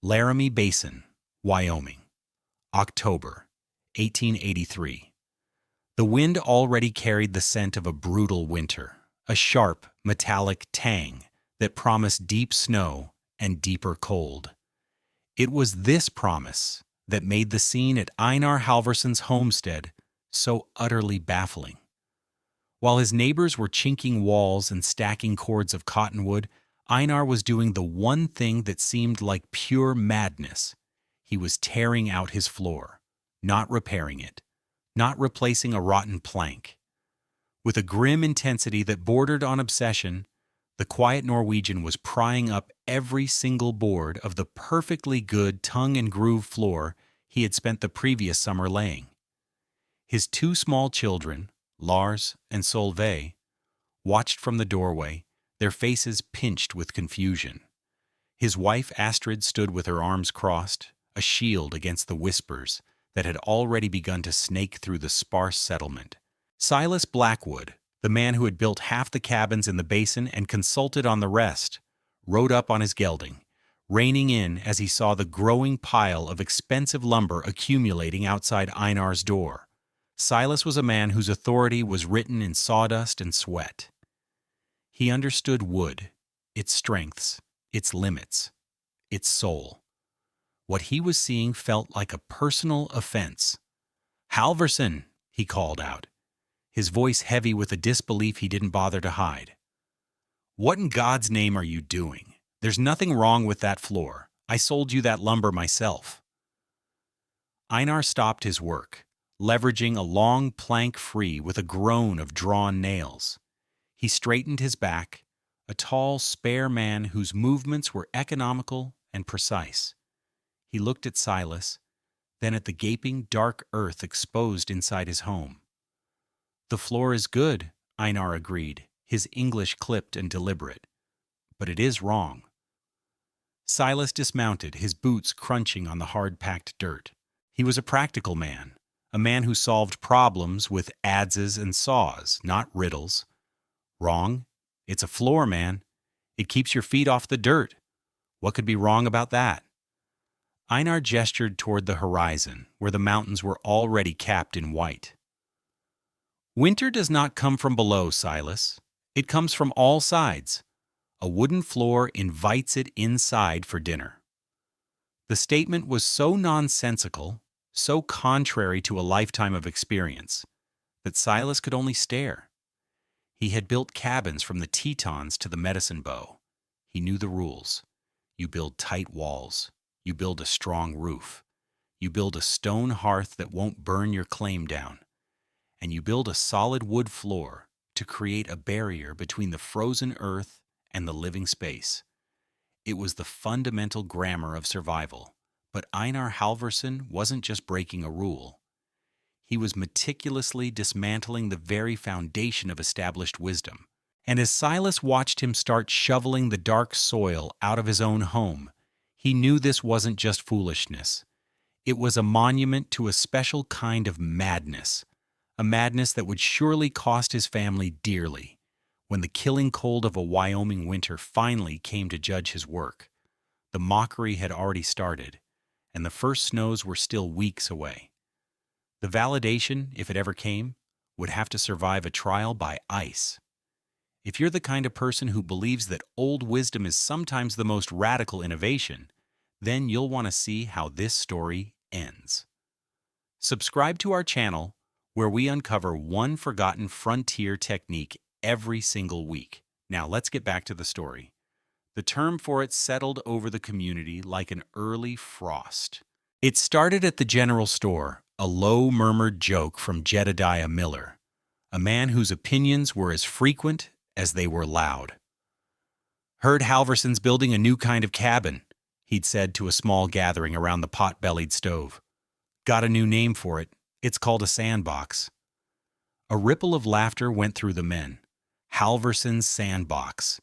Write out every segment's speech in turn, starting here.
Laramie Basin, Wyoming, October 1883. The wind already carried the scent of a brutal winter, a sharp, metallic tang that promised deep snow and deeper cold. It was this promise that made the scene at Einar Halvorsson's homestead so utterly baffling. While his neighbors were chinking walls and stacking cords of cottonwood, Einar was doing the one thing that seemed like pure madness. He was tearing out his floor, not repairing it, not replacing a rotten plank. With a grim intensity that bordered on obsession, the quiet Norwegian was prying up every single board of the perfectly good tongue-and-groove floor he had spent the previous summer laying. His two small children, Lars and Solveig, watched from the doorway, their faces pinched with confusion. His wife Astrid stood with her arms crossed, a shield against the whispers that had already begun to snake through the sparse settlement. Silas Blackwood, the man who had built half the cabins in the basin and consulted on the rest, rode up on his gelding, reining in as he saw the growing pile of expensive lumber accumulating outside Einar's door. Silas was a man whose authority was written in sawdust and sweat. He understood wood, its strengths, its limits, its soul. What he was seeing felt like a personal offense. "Halvorson," he called out, his voice heavy with a disbelief he didn't bother to hide. "What in God's name are you doing? There's nothing wrong with that floor. I sold you that lumber myself." Einar stopped his work, leveraging a long plank free with a groan of drawn nails. He straightened his back, a tall, spare man whose movements were economical and precise. He looked at Silas, then at the gaping, dark earth exposed inside his home. "The floor is good," Einar agreed, his English clipped and deliberate. "But it is wrong." Silas dismounted, his boots crunching on the hard-packed dirt. He was a practical man, a man who solved problems with adzes and saws, not riddles. "Wrong? It's a floor, man. It keeps your feet off the dirt. What could be wrong about that?" Einar gestured toward the horizon, where the mountains were already capped in white. "Winter does not come from below, Silas. It comes from all sides. A wooden floor invites it inside for dinner." The statement was so nonsensical, so contrary to a lifetime of experience, that Silas could only stare. He had built cabins from the Tetons to the Medicine Bow. He knew the rules. You build tight walls. You build a strong roof. You build a stone hearth that won't burn your claim down. And you build a solid wood floor to create a barrier between the frozen earth and the living space. It was the fundamental grammar of survival. But Einar Halvorson wasn't just breaking a rule. He was meticulously dismantling the very foundation of established wisdom. And as Silas watched him start shoveling the dark soil out of his own home, he knew this wasn't just foolishness. It was a monument to a special kind of madness, a madness that would surely cost his family dearly when the killing cold of a Wyoming winter finally came to judge his work. The mockery had already started, and the first snows were still weeks away. The validation, if it ever came, would have to survive a trial by ice. If you're the kind of person who believes that old wisdom is sometimes the most radical innovation, then you'll want to see how this story ends. Subscribe to our channel, where we uncover one forgotten frontier technique every single week. Now let's get back to the story. The term for it settled over the community like an early frost. It started at the general store, a low murmured joke from Jedediah Miller, a man whose opinions were as frequent as they were loud. "Heard Halvorson's building a new kind of cabin," he'd said to a small gathering around the pot-bellied stove. "Got a new name for it. It's called a sandbox." A ripple of laughter went through the men. Halvorson's Sandbox.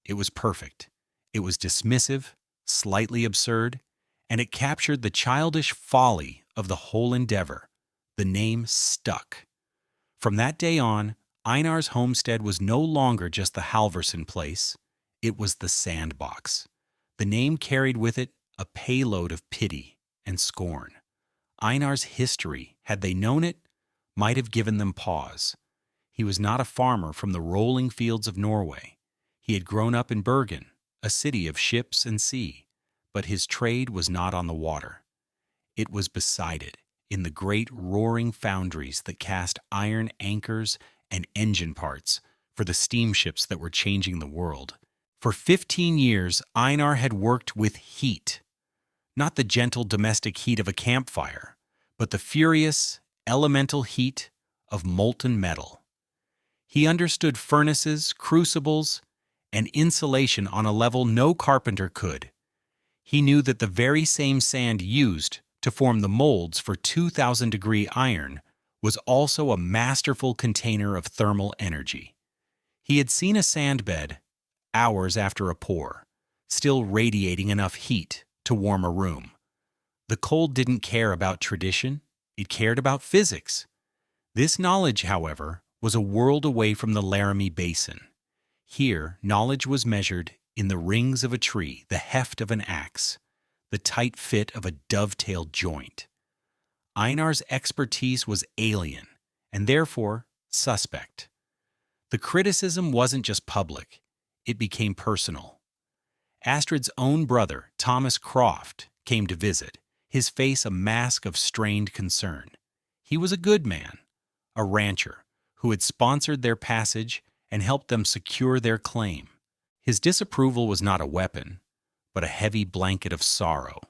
It was perfect. It was dismissive, slightly absurd, and it captured the childish folly of the whole endeavor. The name stuck. From that day on, Einar's homestead was no longer just the Halvorson place. It was the Sandbox. The name carried with it a payload of pity and scorn. Einar's history, had they known it, might have given them pause. He was not a farmer from the rolling fields of Norway. He had grown up in Bergen, a city of ships and sea, but his trade was not on the water. It was beside it, in the great roaring foundries that cast iron anchors and engine parts for the steamships that were changing the world. For 15 years, Einar had worked with heat, not the gentle domestic heat of a campfire, but the furious, elemental heat of molten metal. He understood furnaces, crucibles, and insulation on a level no carpenter could. He knew that the very same sand used to form the molds for 2,000-degree iron was also a masterful container of thermal energy. He had seen a sandbed hours after a pour, still radiating enough heat to warm a room. The cold didn't care about tradition, it cared about physics. This knowledge, however, was a world away from the Laramie Basin. Here, knowledge was measured in the rings of a tree, the heft of an axe, the tight fit of a dovetailed joint. Einar's expertise was alien, and therefore suspect. The criticism wasn't just public, it became personal. Astrid's own brother, Thomas Croft, came to visit, his face a mask of strained concern. He was a good man, a rancher, who had sponsored their passage and helped them secure their claim. His disapproval was not a weapon, but a heavy blanket of sorrow.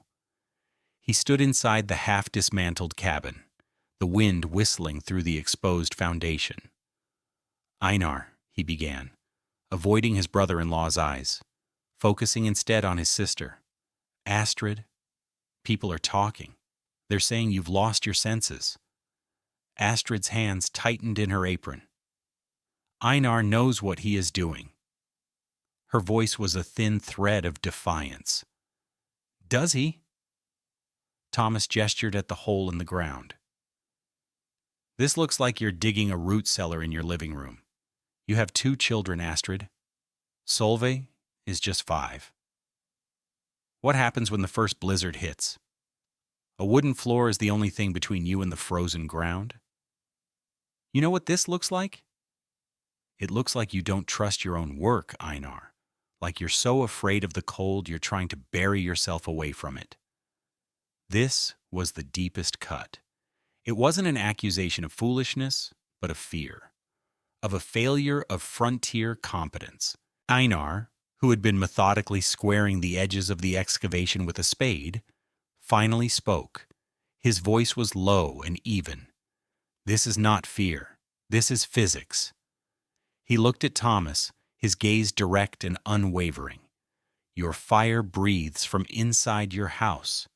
He stood inside the half-dismantled cabin, the wind whistling through the exposed foundation. "Einar," he began, avoiding his brother-in-law's eyes, focusing instead on his sister. "Astrid, people are talking. They're saying you've lost your senses." Astrid's hands tightened in her apron. "Einar knows what he is doing." Her voice was a thin thread of defiance. "Does he?" Thomas gestured at the hole in the ground. "This looks like you're digging a root cellar in your living room. You have 2 children, Astrid. Solveig is just 5. What happens when the first blizzard hits? A wooden floor is the only thing between you and the frozen ground. You know what this looks like? It looks like you don't trust your own work, Einar. Like you're so afraid of the cold you're trying to bury yourself away from it." This was the deepest cut. It wasn't an accusation of foolishness, but of fear, of a failure of frontier competence. Einar, who had been methodically squaring the edges of the excavation with a spade, finally spoke. His voice was low and even. "This is not fear. This is physics." He looked at Thomas, his gaze direct and unwavering. "Your fire breathes from inside your house.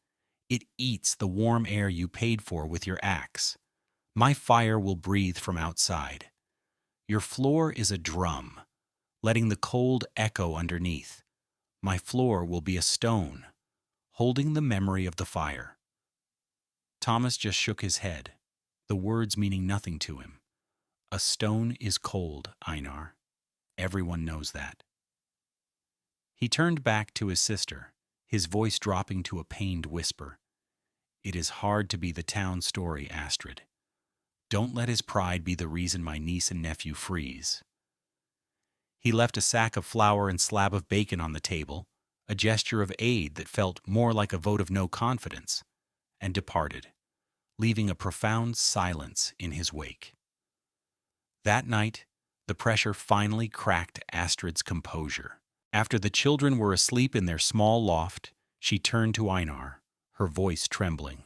It eats the warm air you paid for with your axe. My fire will breathe from outside. Your floor is a drum, letting the cold echo underneath. My floor will be a stone, holding the memory of the fire." Thomas just shook his head, the words meaning nothing to him. "A stone is cold, Einar. Everyone knows that." He turned back to his sister, his voice dropping to a pained whisper. "It is hard to be the town story, Astrid. Don't let his pride be the reason my niece and nephew freeze." He left a sack of flour and slab of bacon on the table, a gesture of aid that felt more like a vote of no confidence, and departed, leaving a profound silence in his wake. That night, the pressure finally cracked Astrid's composure. After the children were asleep in their small loft, she turned to Einar, her voice trembling.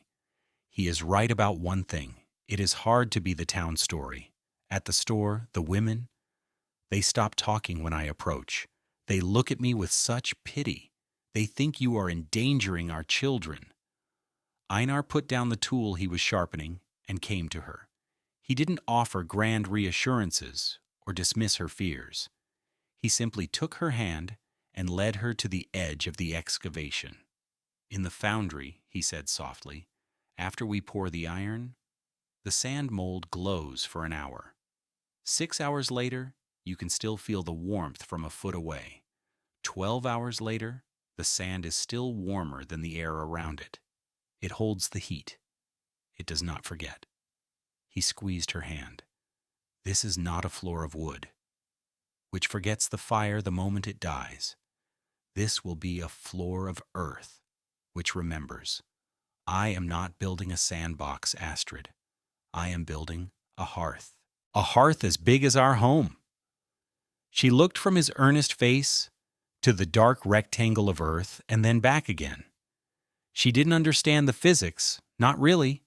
"He is right about one thing. It is hard to be the town story. At the store, the women, they stop talking when I approach. They look at me with such pity. They think you are endangering our children." Einar put down the tool he was sharpening and came to her. He didn't offer grand reassurances or dismiss her fears. He simply took her hand and led her to the edge of the excavation. "In the foundry," he said softly, "after we pour the iron, the sand mold glows for an hour. 6 hours later, you can still feel the warmth from a foot away. 12 hours later, The sand is still warmer than the air around it. It holds the heat. It does not forget. He squeezed her hand. This is not a floor of wood, which forgets the fire the moment it dies. This will be a floor of earth, which remembers. I am not building a sandbox, Astrid. I am building a hearth. A hearth as big as our home. She looked from his earnest face to the dark rectangle of earth and then back again. She didn't understand the physics, not really,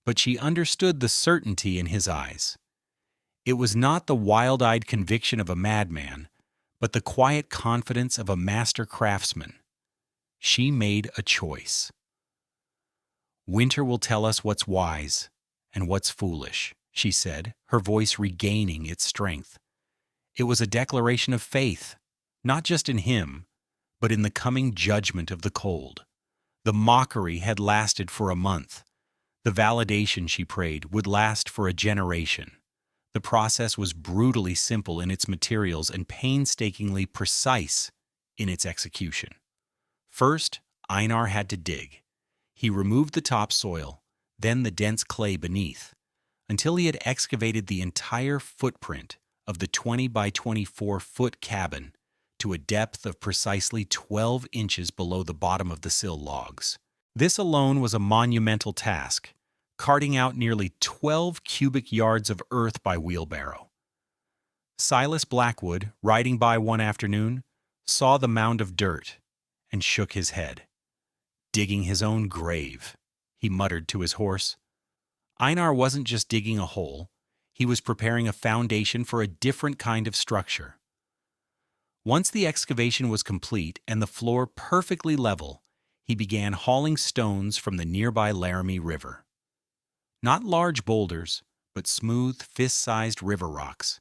but she understood the certainty in his eyes. It was not the wild-eyed conviction of a madman, but the quiet confidence of a master craftsman. She made a choice. Winter will tell us what's wise and what's foolish, she said, her voice regaining its strength. It was a declaration of faith, not just in him, but in the coming judgment of the cold. The mockery had lasted for a month. The validation, she prayed, would last for a generation. The process was brutally simple in its materials and painstakingly precise in its execution. First, Einar had to dig. He removed the topsoil, then the dense clay beneath, until he had excavated the entire footprint of the 20 by 24-foot cabin to a depth of precisely 12 inches below the bottom of the sill logs. This alone was a monumental task, carting out nearly 12 cubic yards of earth by wheelbarrow. Silas Blackwood, riding by one afternoon, saw the mound of dirt and shook his head. Digging his own grave, he muttered to his horse. Einar wasn't just digging a hole, he was preparing a foundation for a different kind of structure. Once the excavation was complete and the floor perfectly level, he began hauling stones from the nearby Laramie River. Not large boulders, but smooth, fist-sized river rocks.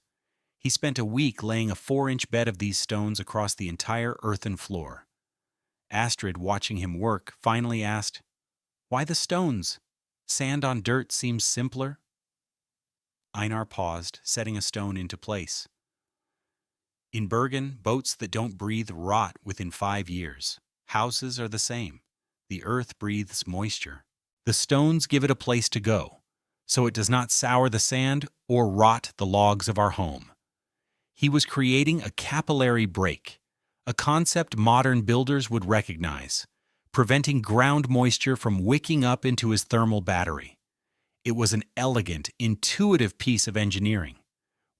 He spent a week laying a 4-inch bed of these stones across the entire earthen floor. Astrid, watching him work, finally asked, "Why the stones? Sand on dirt seems simpler." Einar paused, setting a stone into place. In Bergen, boats that don't breathe rot within 5 years. Houses are the same. The earth breathes moisture. The stones give it a place to go, so it does not sour the sand or rot the logs of our home. He was creating a capillary break, a concept modern builders would recognize, preventing ground moisture from wicking up into his thermal battery. It was an elegant, intuitive piece of engineering.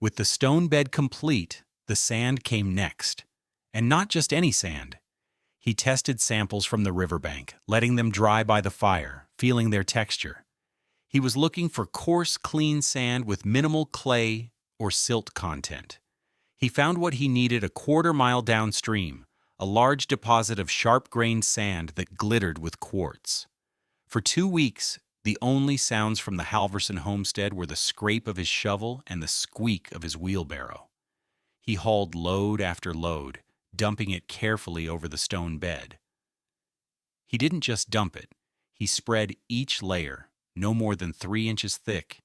With the stone bed complete, the sand came next. And not just any sand. He tested samples from the riverbank, letting them dry by the fire, feeling their texture. He was looking for coarse, clean sand with minimal clay or silt content. He found what he needed a quarter-mile downstream, a large deposit of sharp-grained sand that glittered with quartz. For 2 weeks, the only sounds from the Halverson homestead were the scrape of his shovel and the squeak of his wheelbarrow. He hauled load after load, dumping it carefully over the stone bed. He didn't just dump it. He spread each layer, no more than 3 inches thick,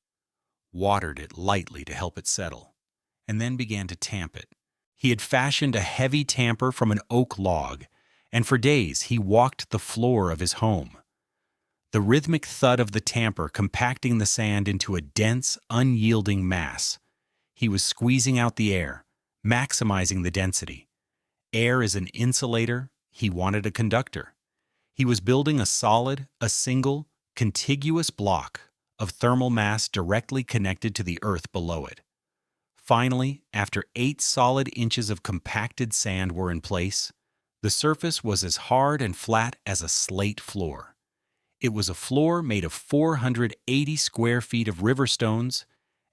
watered it lightly to help it settle, and then began to tamp it. He had fashioned a heavy tamper from an oak log, and for days he walked the floor of his home. The rhythmic thud of the tamper compacting the sand into a dense, unyielding mass. He was squeezing out the air, maximizing the density. Air is an insulator, he wanted a conductor. He was building a single, contiguous block of thermal mass directly connected to the earth below it. Finally, after 8 solid inches of compacted sand were in place, the surface was as hard and flat as a slate floor. It was a floor made of 480 square feet of river stones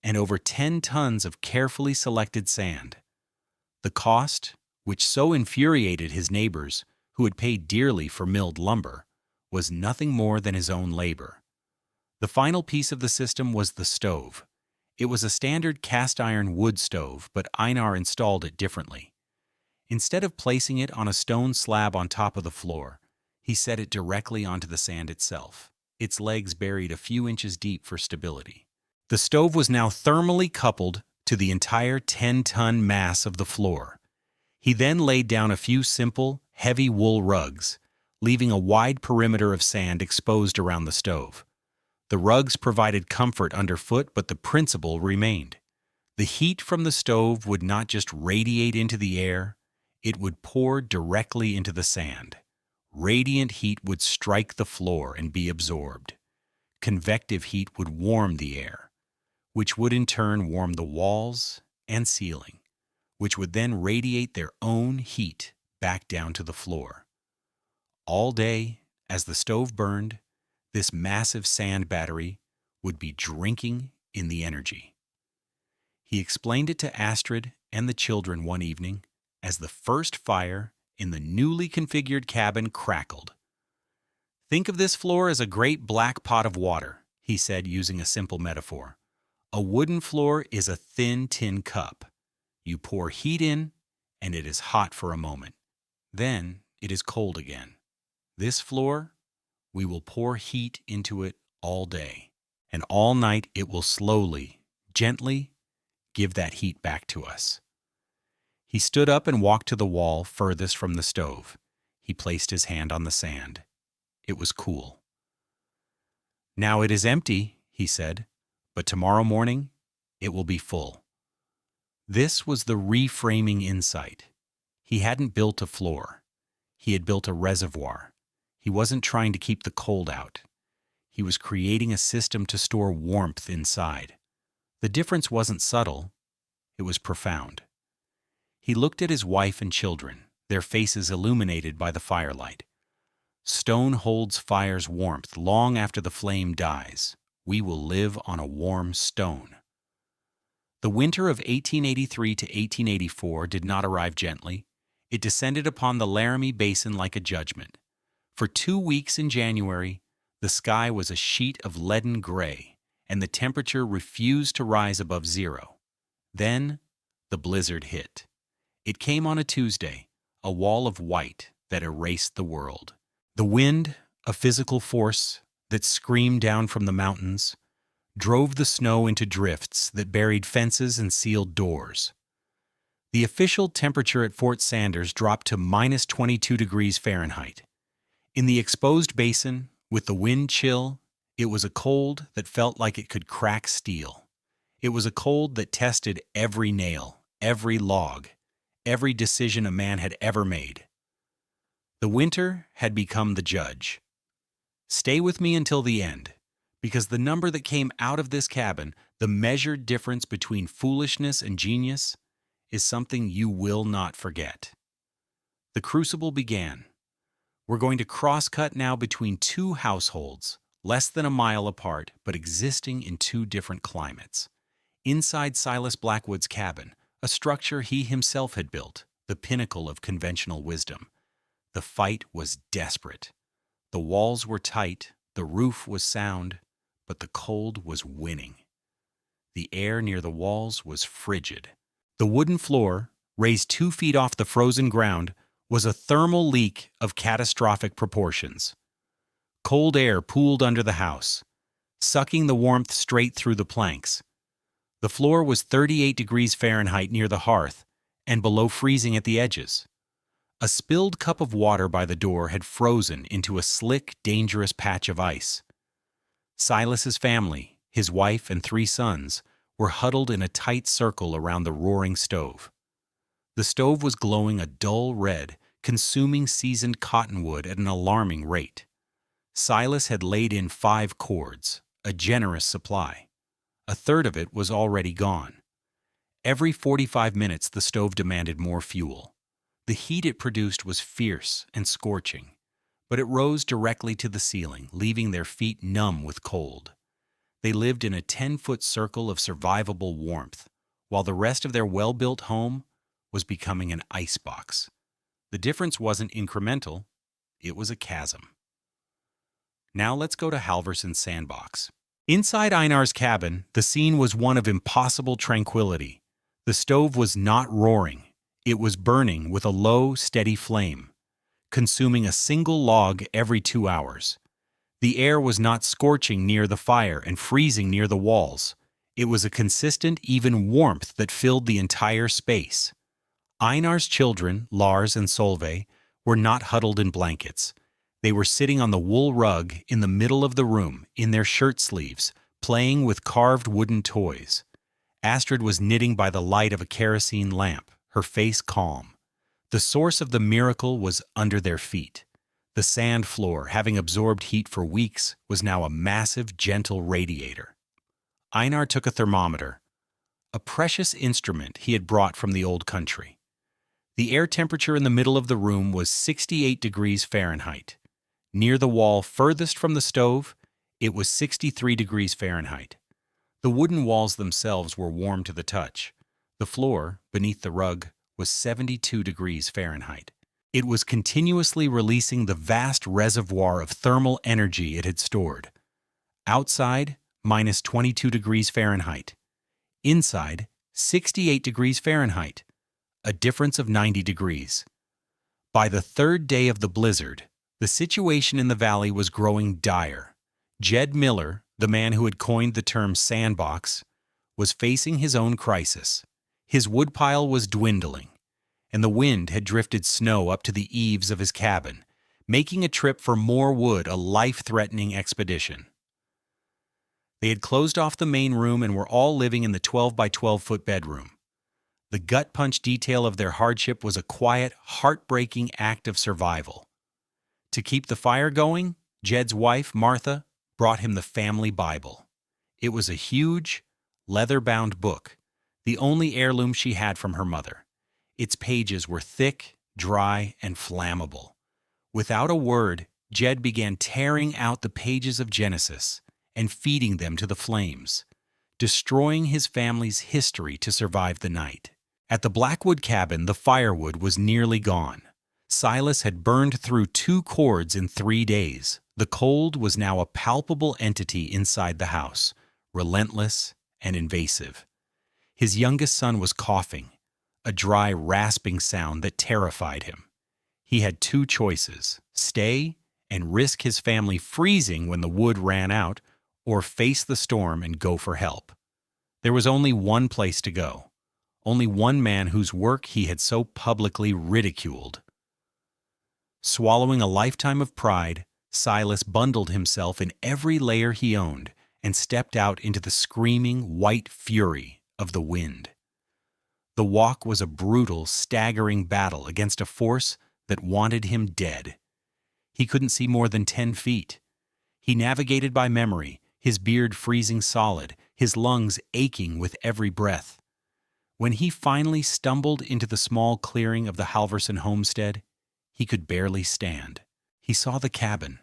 and over 10 tons of carefully selected sand. The cost, which so infuriated his neighbors, who had paid dearly for milled lumber, was nothing more than his own labor. The final piece of the system was the stove. It was a standard cast-iron wood stove, but Einar installed it differently. Instead of placing it on a stone slab on top of the floor, he set it directly onto the sand itself, its legs buried a few inches deep for stability. The stove was now thermally coupled to the entire 10-ton mass of the floor. He then laid down a few simple, heavy wool rugs, leaving a wide perimeter of sand exposed around the stove. The rugs provided comfort underfoot, but the principle remained. The heat from the stove would not just radiate into the air, it would pour directly into the sand. Radiant heat would strike the floor and be absorbed. Convective heat would warm the air, which would in turn warm the walls and ceiling, which would then radiate their own heat back down to the floor. All day, as the stove burned, this massive sand battery would be drinking in the energy. He explained it to Astrid and the children one evening as the first fire in the newly configured cabin crackled. "Think of this floor as a great black pot of water," he said, using a simple metaphor. "A wooden floor is a thin tin cup. You pour heat in, and it is hot for a moment. Then it is cold again. This floor, we will pour heat into it all day, and all night it will slowly, gently give that heat back to us." He stood up and walked to the wall furthest from the stove. He placed his hand on the sand. It was cool. "Now it is empty," he said, "but tomorrow morning it will be full." This was the reframing insight. He hadn't built a floor. He had built a reservoir. He wasn't trying to keep the cold out. He was creating a system to store warmth inside. The difference wasn't subtle. It was profound. He looked at his wife and children, their faces illuminated by the firelight. Stone holds fire's warmth long after the flame dies. We will live on a warm stone. The winter of 1883 to 1884 did not arrive gently. It descended upon the Laramie Basin like a judgment. For 2 weeks in January, the sky was a sheet of leaden gray, and the temperature refused to rise above zero. Then, the blizzard hit. It came on a Tuesday, a wall of white that erased the world. The wind, a physical force that screamed down from the mountains, drove the snow into drifts that buried fences and sealed doors. The official temperature at Fort Sanders dropped to minus 22 degrees Fahrenheit. In the exposed basin, with the wind chill, it was a cold that felt like it could crack steel. It was a cold that tested every nail, every log, every decision a man had ever made. The winter had become the judge. Stay with me until the end, because the number that came out of this cabin, the measured difference between foolishness and genius, is something you will not forget. The crucible began. We're going to cross-cut now between two households, less than a mile apart, but existing in two different climates. Inside Silas Blackwood's cabin, a structure he himself had built, the pinnacle of conventional wisdom. The fight was desperate. The walls were tight, the roof was sound, but the cold was winning. The air near the walls was frigid. The wooden floor, raised 2 feet off the frozen ground, was a thermal leak of catastrophic proportions. Cold air pooled under the house, sucking the warmth straight through the planks. The floor was 38 degrees Fahrenheit near the hearth and below freezing at the edges. A spilled cup of water by the door had frozen into a slick, dangerous patch of ice. Silas's family, his wife and 3 sons, were huddled in a tight circle around the roaring stove. The stove was glowing a dull red, consuming seasoned cottonwood at an alarming rate. Silas had laid in 5 cords, a generous supply. A third of it was already gone. Every 45 minutes the stove demanded more fuel. The heat it produced was fierce and scorching, but it rose directly to the ceiling, leaving their feet numb with cold. They lived in a 10-foot circle of survivable warmth, while the rest of their well-built home was becoming an icebox. The difference wasn't incremental, it was a chasm. Now let's go to Halverson's Sandbox. Inside Einar's cabin, the scene was one of impossible tranquility. The stove was not roaring. It was burning with a low, steady flame, consuming a single log every 2 hours. The air was not scorching near the fire and freezing near the walls. It was a consistent, even warmth that filled the entire space. Einar's children, Lars and Solveig, were not huddled in blankets. They were sitting on the wool rug in the middle of the room, in their shirt sleeves, playing with carved wooden toys. Astrid was knitting by the light of a kerosene lamp, her face calm. The source of the miracle was under their feet. The sand floor, having absorbed heat for weeks, was now a massive, gentle radiator. Einar took a thermometer, a precious instrument he had brought from the old country. The air temperature in the middle of the room was 68 degrees Fahrenheit. Near the wall furthest from the stove, it was 63 degrees Fahrenheit. The wooden walls themselves were warm to the touch. The floor, beneath the rug, was 72 degrees Fahrenheit. It was continuously releasing the vast reservoir of thermal energy it had stored. Outside, minus 22 degrees Fahrenheit. Inside, 68 degrees Fahrenheit, a difference of 90 degrees. By the third day of the blizzard, the situation in the valley was growing dire. Jed Miller, the man who had coined the term Sandbox, was facing his own crisis. His woodpile was dwindling, and the wind had drifted snow up to the eaves of his cabin, making a trip for more wood a life-threatening expedition. They had closed off the main room and were all living in the 12 by 12-foot bedroom. The gut-punch detail of their hardship was a quiet, heartbreaking act of survival. To keep the fire going, Jed's wife, Martha, brought him the family Bible. It was a huge, leather-bound book, the only heirloom she had from her mother. Its pages were thick, dry, and flammable. Without a word, Jed began tearing out the pages of Genesis and feeding them to the flames, destroying his family's history to survive the night. At the Blackwood cabin, the firewood was nearly gone. Silas had burned through 2 cords in 3 days. The cold was now a palpable entity inside the house, relentless and invasive. His youngest son was coughing, a dry, rasping sound that terrified him. He had 2 choices: stay and risk his family freezing when the wood ran out, or face the storm and go for help. There was only one place to go, only one man whose work he had so publicly ridiculed. Swallowing a lifetime of pride, Silas bundled himself in every layer he owned and stepped out into the screaming white fury of the wind. The walk was a brutal, staggering battle against a force that wanted him dead. He couldn't see more than 10 feet. He navigated by memory, his beard freezing solid, his lungs aching with every breath. When he finally stumbled into the small clearing of the Halverson homestead, he could barely stand. He saw the cabin,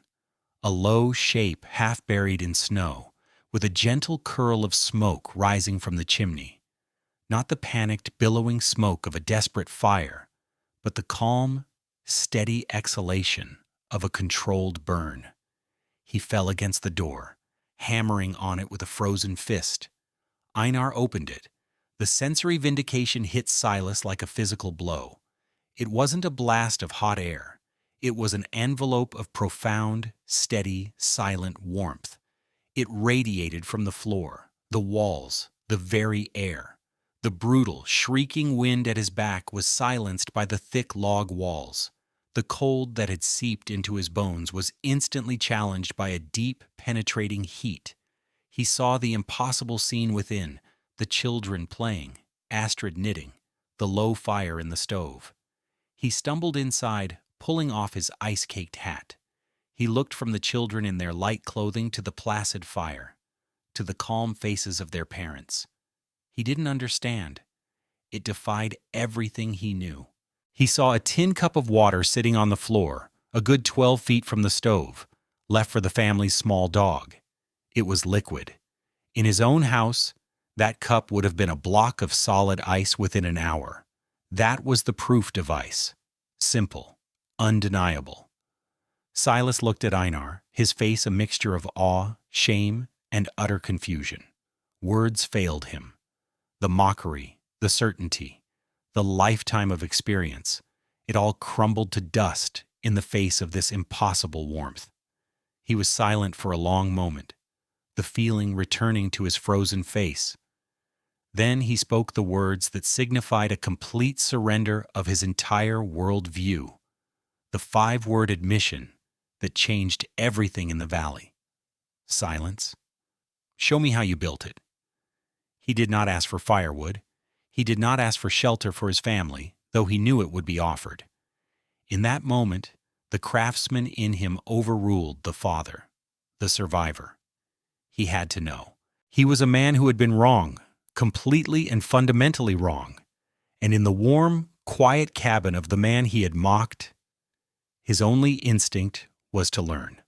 a low shape half buried in snow, with a gentle curl of smoke rising from the chimney. Not the panicked, billowing smoke of a desperate fire, but the calm, steady exhalation of a controlled burn. He fell against the door, hammering on it with a frozen fist. Einar opened it. The sensory vindication hit Silas like a physical blow. It wasn't a blast of hot air. It was an envelope of profound, steady, silent warmth. It radiated from the floor, the walls, the very air. The brutal, shrieking wind at his back was silenced by the thick log walls. The cold that had seeped into his bones was instantly challenged by a deep, penetrating heat. He saw the impossible scene within, the children playing, Astrid knitting, the low fire in the stove. He stumbled inside, pulling off his ice-caked hat. He looked from the children in their light clothing to the placid fire, to the calm faces of their parents. He didn't understand. It defied everything he knew. He saw a tin cup of water sitting on the floor, a good 12 feet from the stove, left for the family's small dog. It was liquid. In his own house, that cup would have been a block of solid ice within an hour. That was the proof device. Simple, undeniable. Silas looked at Einar, his face a mixture of awe, shame, and utter confusion. Words failed him. The mockery, the certainty, the lifetime of experience, it all crumbled to dust in the face of this impossible warmth. He was silent for a long moment, the feeling returning to his frozen face. Then he spoke the words that signified a complete surrender of his entire world view. the 5-word admission that changed everything in the valley. Silence. Show me how you built it. He did not ask for firewood. He did not ask for shelter for his family, though he knew it would be offered. In that moment, the craftsman in him overruled the father, the survivor. He had to know. He was a man who had been wrong, completely and fundamentally wrong, and in the warm, quiet cabin of the man he had mocked, his only instinct was to learn.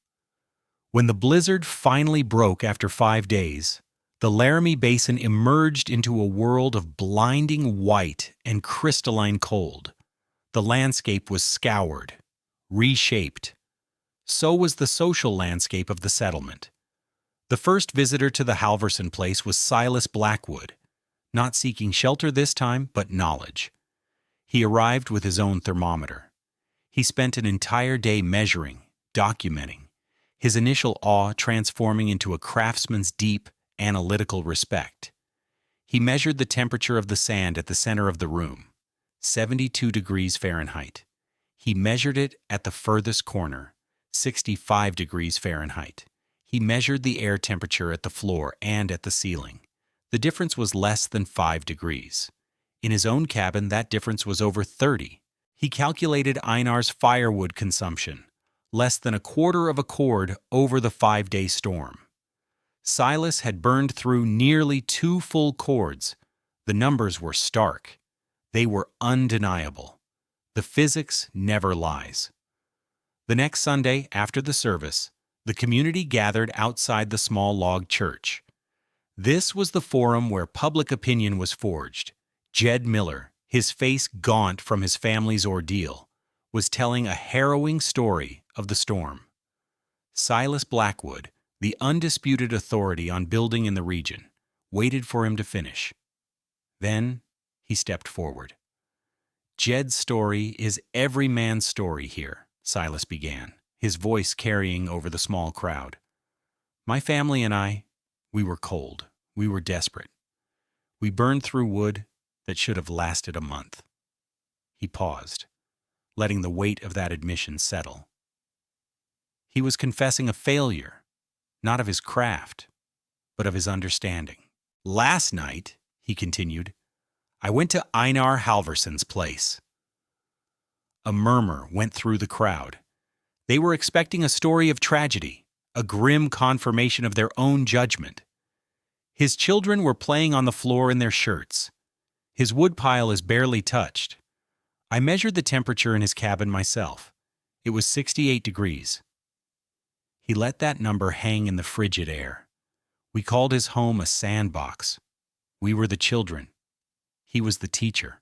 When the blizzard finally broke after 5 days, the Laramie Basin emerged into a world of blinding white and crystalline cold. The landscape was scoured, reshaped. So was the social landscape of the settlement. The first visitor to the Halverson place was Silas Blackwood, not seeking shelter this time, but knowledge. He arrived with his own thermometer. He spent an entire day measuring, documenting, his initial awe transforming into a craftsman's deep, analytical respect. He measured the temperature of the sand at the center of the room, 72 degrees Fahrenheit. He measured it at the furthest corner, 65 degrees Fahrenheit. He measured the air temperature at the floor and at the ceiling. The difference was less than 5 degrees. In his own cabin, that difference was over 30. He calculated Einar's firewood consumption, less than a quarter of a cord over the 5-day storm. Silas had burned through nearly 2 full cords. The numbers were stark. They were undeniable. The physics never lies. The next Sunday, after the service, the community gathered outside the small log church. This was the forum where public opinion was forged. Jed Miller, his face gaunt from his family's ordeal, was telling a harrowing story of the storm. Silas Blackwood, the undisputed authority on building in the region, waited for him to finish. Then he stepped forward. "Jed's story is every man's story here," Silas began, his voice carrying over the small crowd. "My family and I, we were cold. We were desperate. We burned through wood that should have lasted a month." He paused, letting the weight of that admission settle. He was confessing a failure, not of his craft, but of his understanding. "Last night," he continued, "I went to Einar Halverson's place." A murmur went through the crowd. They were expecting a story of tragedy, a grim confirmation of their own judgment. His children were playing on the floor in their shirts. His woodpile is barely touched. I measured the temperature in his cabin myself. It was 68 degrees. He let that number hang in the frigid air. We called his home a sandbox. We were the children. He was the teacher.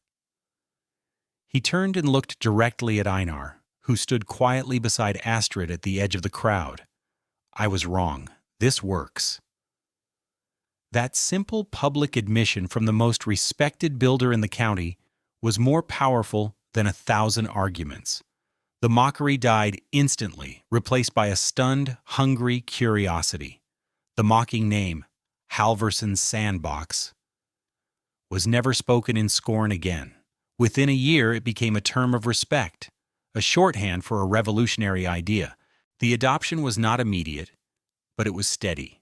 He turned and looked directly at Einar, who stood quietly beside Astrid at the edge of the crowd. "I was wrong. This works." That simple public admission from the most respected builder in the county was more powerful than 1,000 arguments. The mockery died instantly, replaced by a stunned, hungry curiosity. The mocking name, Halverson's Sandbox, was never spoken in scorn again. Within a year, it became a term of respect, a shorthand for a revolutionary idea. The adoption was not immediate, but it was steady,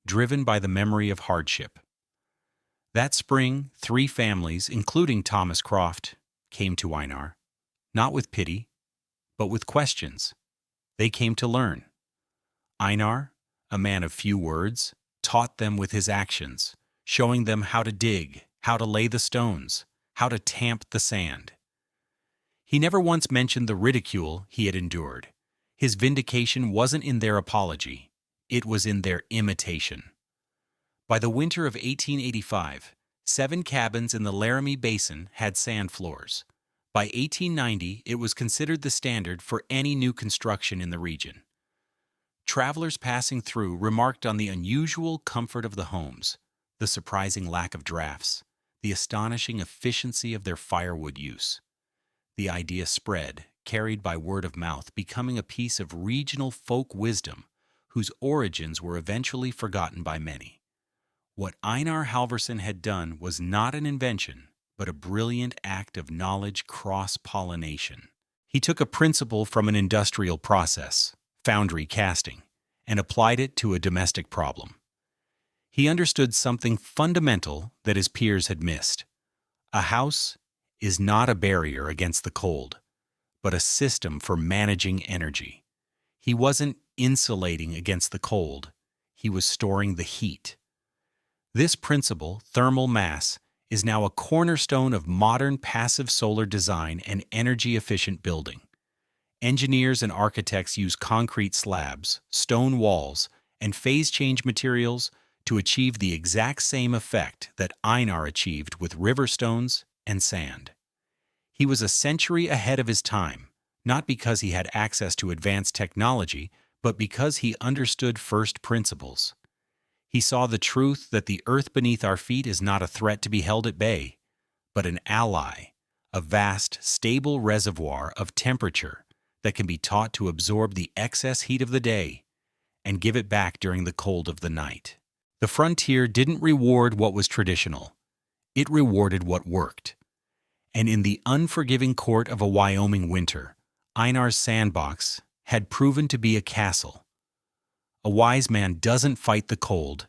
driven by the memory of hardship. That spring, 3 families, including Thomas Croft, came to Einar, not with pity, but with questions. They came to learn. Einar, a man of few words, taught them with his actions, showing them how to dig, how to lay the stones, how to tamp the sand. He never once mentioned the ridicule he had endured. His vindication wasn't in their apology. It was in their imitation. By the winter of 1885, 7 cabins in the Laramie Basin had sand floors. By 1890, it was considered the standard for any new construction in the region. Travelers passing through remarked on the unusual comfort of the homes, the surprising lack of drafts, the astonishing efficiency of their firewood use. The idea spread, carried by word of mouth, becoming a piece of regional folk wisdom whose origins were eventually forgotten by many. What Einar Halverson had done was not an invention, but a brilliant act of knowledge cross-pollination. He took a principle from an industrial process, foundry casting, and applied it to a domestic problem. He understood something fundamental that his peers had missed. A house is not a barrier against the cold, but a system for managing energy. He wasn't insulating against the cold, he was storing the heat. This principle, thermal mass, is now a cornerstone of modern passive solar design and energy-efficient building. Engineers and architects use concrete slabs, stone walls, and phase-change materials to achieve the exact same effect that Einar achieved with river stones and sand. He was a century ahead of his time, not because he had access to advanced technology, but because he understood first principles. He saw the truth that the earth beneath our feet is not a threat to be held at bay, but an ally, a vast, stable reservoir of temperature that can be taught to absorb the excess heat of the day and give it back during the cold of the night. The frontier didn't reward what was traditional. It rewarded what worked. And in the unforgiving court of a Wyoming winter, Einar's Sandbox had proven to be a castle. A wise man doesn't fight the cold.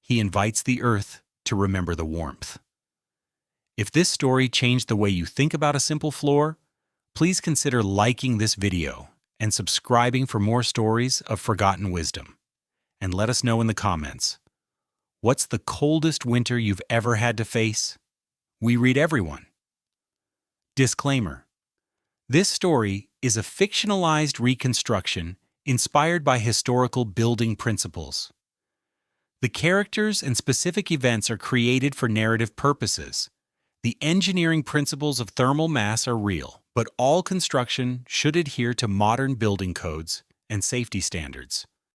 He invites the earth to remember the warmth. If this story changed the way you think about a simple floor, please consider liking this video and subscribing for more stories of forgotten wisdom. And let us know in the comments, what's the coldest winter you've ever had to face? We read everyone. Disclaimer: this story is a fictionalized reconstruction inspired by historical building principles. The characters and specific events are created for narrative purposes. The engineering principles of thermal mass are real, but all construction should adhere to modern building codes and safety standards.